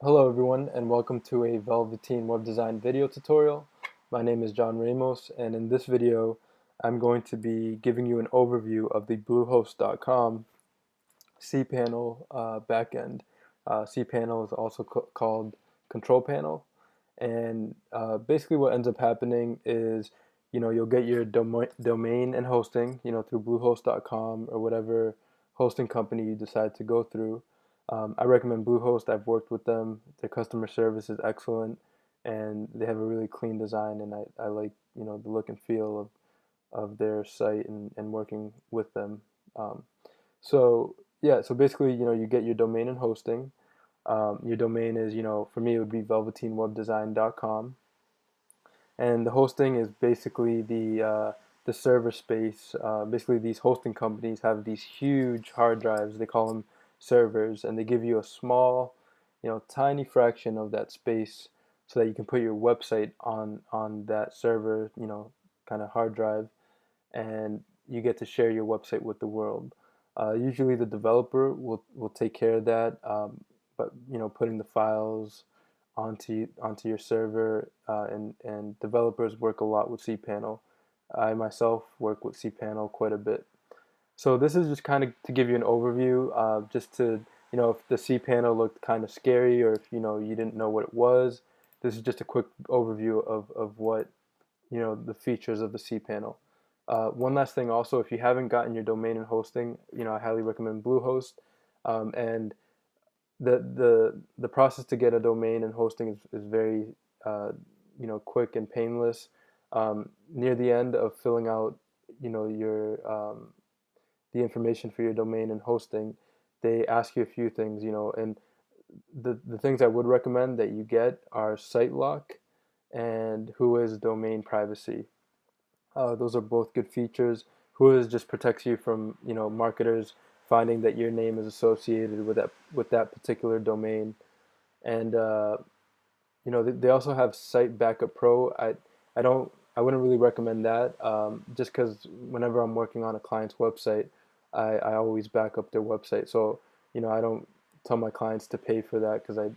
Hello everyone and welcome to a Velveteen web design video tutorial. My name is John Ramos, and in this video I'm going to be giving you an overview of the Bluehost.com cPanel backend. cPanel is also called control panel, and basically what ends up happening is you'll get your domain and hosting through Bluehost.com or whatever hosting company you decide to go through. I recommend Bluehost. I've worked with them. Their customer service is excellent, and they have a really clean design, and I like the look and feel of their site and working with them. Um, so yeah, so basically you get your domain and hosting. Your domain is, for me, it would be velveteenwebdesign.com, and the hosting is basically the server space. Basically, these hosting companies have these huge hard drives. They call them servers, and they give you a small, tiny fraction of that space so that you can put your website on that server, kind of hard drive, and you get to share your website with the world. Usually, the developer will take care of that, but putting the files onto your server, and developers work a lot with cPanel. I myself work with cPanel quite a bit. So this is just kind of to give you an overview, just to if the cPanel looked kind of scary, or if you didn't know what it was. This is just a quick overview of what the features of the cPanel. One last thing also, if you haven't gotten your domain and hosting, I highly recommend Bluehost. And the process to get a domain and hosting is very quick and painless. Near the end of filling out your the information for your domain and hosting, they ask you a few things, and the things I would recommend that you get are site lock and Whois domain privacy. Those are both good features. Whois just protects you from marketers finding that your name is associated with that particular domain, and they also have Site Backup Pro. I wouldn't really recommend that, just because whenever I'm working on a client's website, I always back up their website. So I don't tell my clients to pay for that because I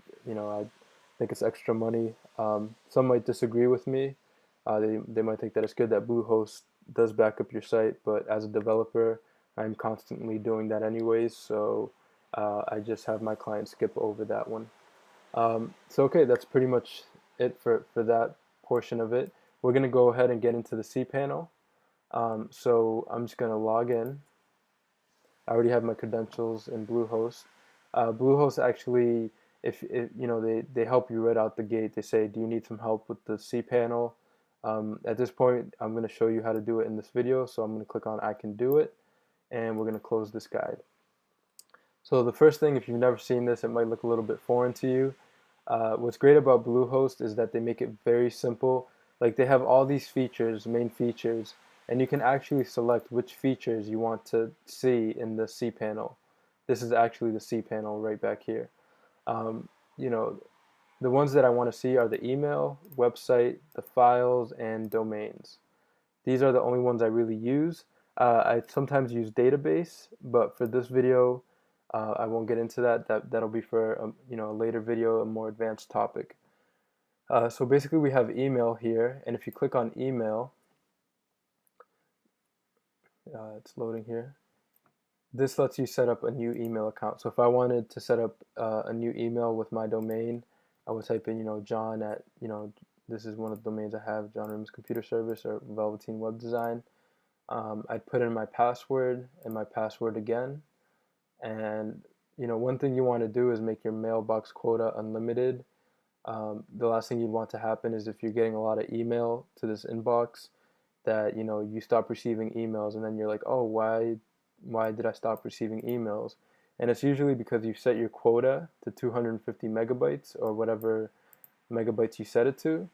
think it's extra money. Some might disagree with me. They might think that it's good that Bluehost does back up your site, but as a developer, I'm constantly doing that anyways. So I just have my clients skip over that one. So okay, that's pretty much it for that portion of it. We're gonna go ahead and get into the cPanel. So I'm just gonna log in. I already have my credentials in Bluehost. Bluehost actually, if they help you right out the gate. They say, do you need some help with the cPanel? At this point, I'm going to show you how to do it in this video. So I'm going to click on I can do it, and we're going to close this guide. So the first thing, if you've never seen this, it might look a little bit foreign to you. What's great about Bluehost is that they make it very simple. Like, they have all these features, main features, and you can actually select which features you want to see in the cPanel. This is actually the cPanel right back here. Um, you know, the ones that I want to see are the email, website, the files, and domains. These are the only ones I really use. I sometimes use database, but for this video, I won't get into that. That'll be for a later video, a more advanced topic. So basically, we have email here, and if you click on email, it's loading here. This lets you set up a new email account. So if I wanted to set up a new email with my domain, I would type in, John at, this is one of the domains I have, John Ramos Computer Service or Velveteen Web Design. I'd put in my password and my password again. And, one thing you want to do is make your mailbox quota unlimited. The last thing you'd want to happen is if you're getting a lot of email to this inbox, that you stop receiving emails and then you're like, oh, why did I stop receiving emails? And it's usually because you set your quota to 250 megabytes or whatever megabytes you set it to,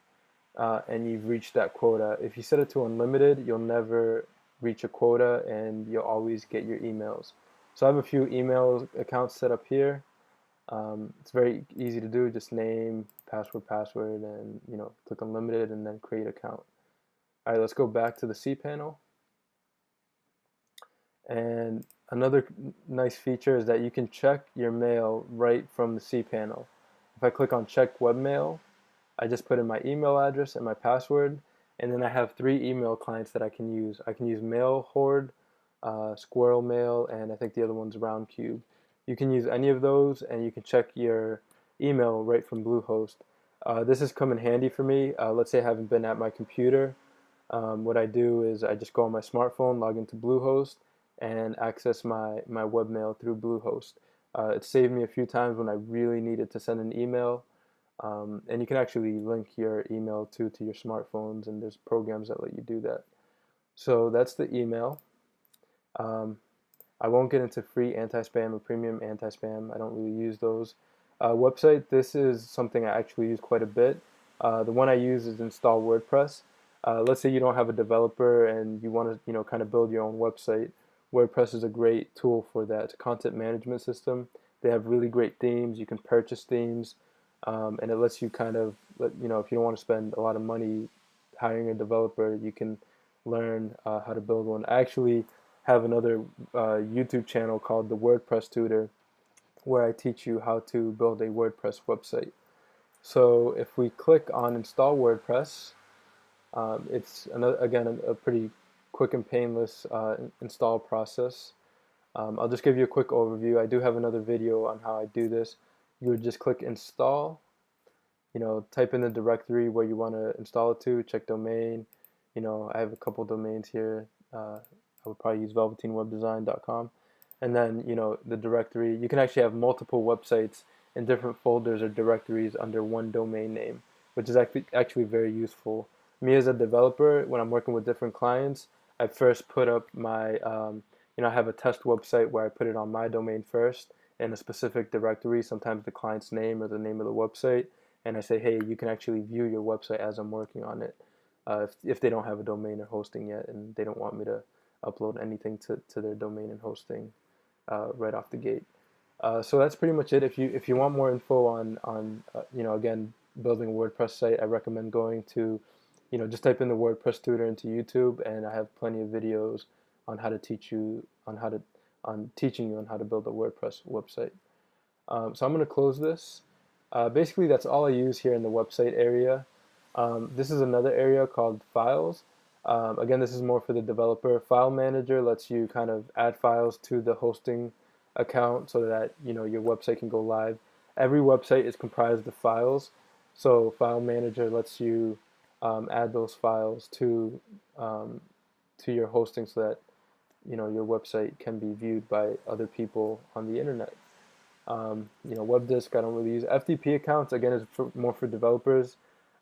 and you've reached that quota. If you set it to unlimited, you'll never reach a quota and you'll always get your emails. So I have a few email accounts set up here. It's very easy to do. Just name, password, and click unlimited and then create account. All right, let's go back to the cPanel. And another nice feature is that you can check your mail right from the cPanel. If I click on check webmail, I just put in my email address and my password, and then I have 3 email clients that I can use. I can use Mailhorde, Squirrel Mail, and I think the other one's Roundcube. You can use any of those, and you can check your email right from Bluehost. This has come in handy for me. Let's say I haven't been at my computer. What I do is I just go on my smartphone, log into Bluehost, and access my webmail through Bluehost. It saved me a few times when I really needed to send an email. And you can actually link your email to your smartphones, and there's programs that let you do that. So that's the email. Um, I won't get into free anti-spam or premium anti-spam. I don't really use those. Website, this is something I actually use quite a bit. The one I use is install WordPress. Let's say you don't have a developer and you want to, kind of build your own website. WordPress is a great tool for that. It's a content management system. They have really great themes. You can purchase themes, and it lets you kind of, if you don't want to spend a lot of money hiring a developer, you can learn how to build one. I actually have another YouTube channel called the WordPress Tutor, where I teach you how to build a WordPress website. So if we click on install WordPress, it's again a pretty quick and painless install process. I'll just give you a quick overview. I do have another video on how I do this. You would just click install, type in the directory where you want to install it to, check domain. I have a couple domains here. I would probably use velveteenwebdesign.com. And then, the directory, you can actually have multiple websites in different folders or directories under one domain name, which is actually very useful. Me as a developer, when I'm working with different clients, I first put up my, I have a test website where I put it on my domain first in a specific directory, sometimes the client's name or the name of the website, and I say, hey, you can actually view your website as I'm working on it, if they don't have a domain or hosting yet and they don't want me to upload anything to their domain and hosting right off the gate. So that's pretty much it. If you want more info on again, building a WordPress site, I recommend going to, just type in the WordPress tutor into YouTube, and I have plenty of videos on how to teach you on teaching you on how to build a WordPress website. So I'm going to close this. Basically, that's all I use here in the website area. This is another area called files. Again, this is more for the developer. File Manager lets you kind of add files to the hosting account so that your website can go live. Every website is comprised of files, so File Manager lets you add those files to your hosting so that your website can be viewed by other people on the internet. WebDisk, I don't really use. FTP accounts, again, is more for developers.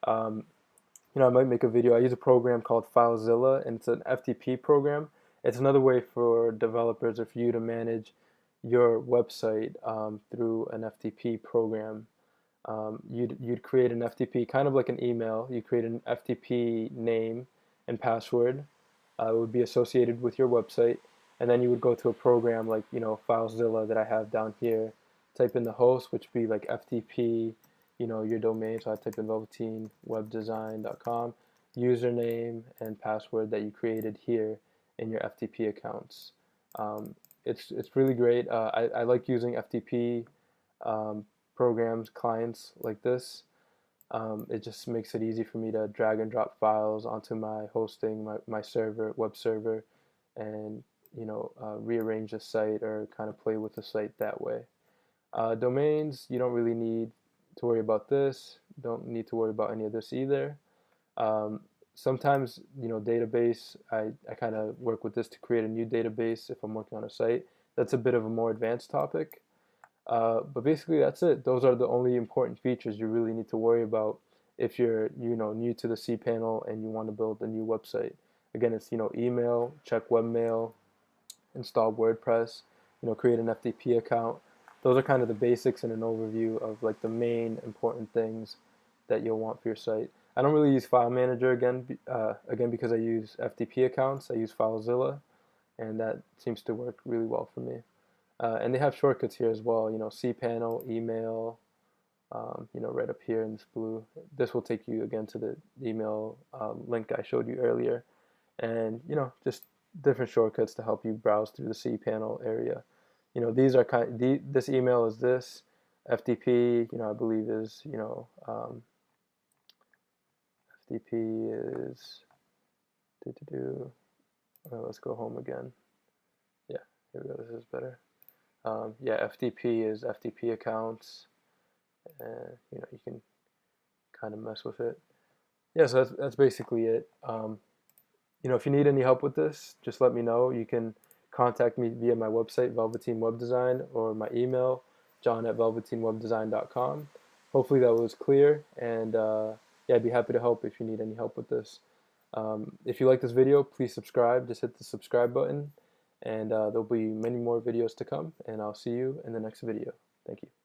Um, I might make a video. I use a program called FileZilla, and it's an FTP program. It's another way for developers or for you to manage your website through an FTP program. You'd create an FTP, kind of like an email. You create an FTP name and password. It would be associated with your website, and then you would go to a program like FileZilla that I have down here. Type in the host, which would be like FTP, your domain. So I type in velveteenwebdesign.com, username and password that you created here in your FTP accounts. It's really great. I like using FTP programs, clients like this. It just makes it easy for me to drag and drop files onto my hosting, my server, web server, and rearrange the site or kind of play with the site that way. Domains, you don't really need to worry about this. Don't need to worry about any of this either. Sometimes, database, I kind of work with this to create a new database if I'm working on a site. That's a bit of a more advanced topic. But basically that's it. Those are the only important features you really need to worry about if you're new to the cPanel and you want to build a new website. Again, it's email, check webmail, install WordPress, create an FTP account. Those are kind of the basics and an overview of like the main important things that you'll want for your site. I don't really use File Manager again because I use FTP accounts. I use FileZilla, and that seems to work really well for me. And they have shortcuts here as well, cPanel, email, right up here in this blue. This will take you again to the email link I showed you earlier. And, just different shortcuts to help you browse through the cPanel area. These are this email is this, FTP, I believe is, FTP is, let's go home again. Yeah, here we go, this is better. Yeah, FTP is FTP accounts, and you can kind of mess with it. Yeah, so that's basically it. If you need any help with this, just let me know. You can contact me via my website, Velveteen Web Design, or my email, john@velveteenwebdesign.com. Hopefully that was clear, and yeah, I'd be happy to help if you need any help with this. If you like this video, please subscribe. Just hit the subscribe button, and there'll be many more videos to come, and I'll see you in the next video. Thank you.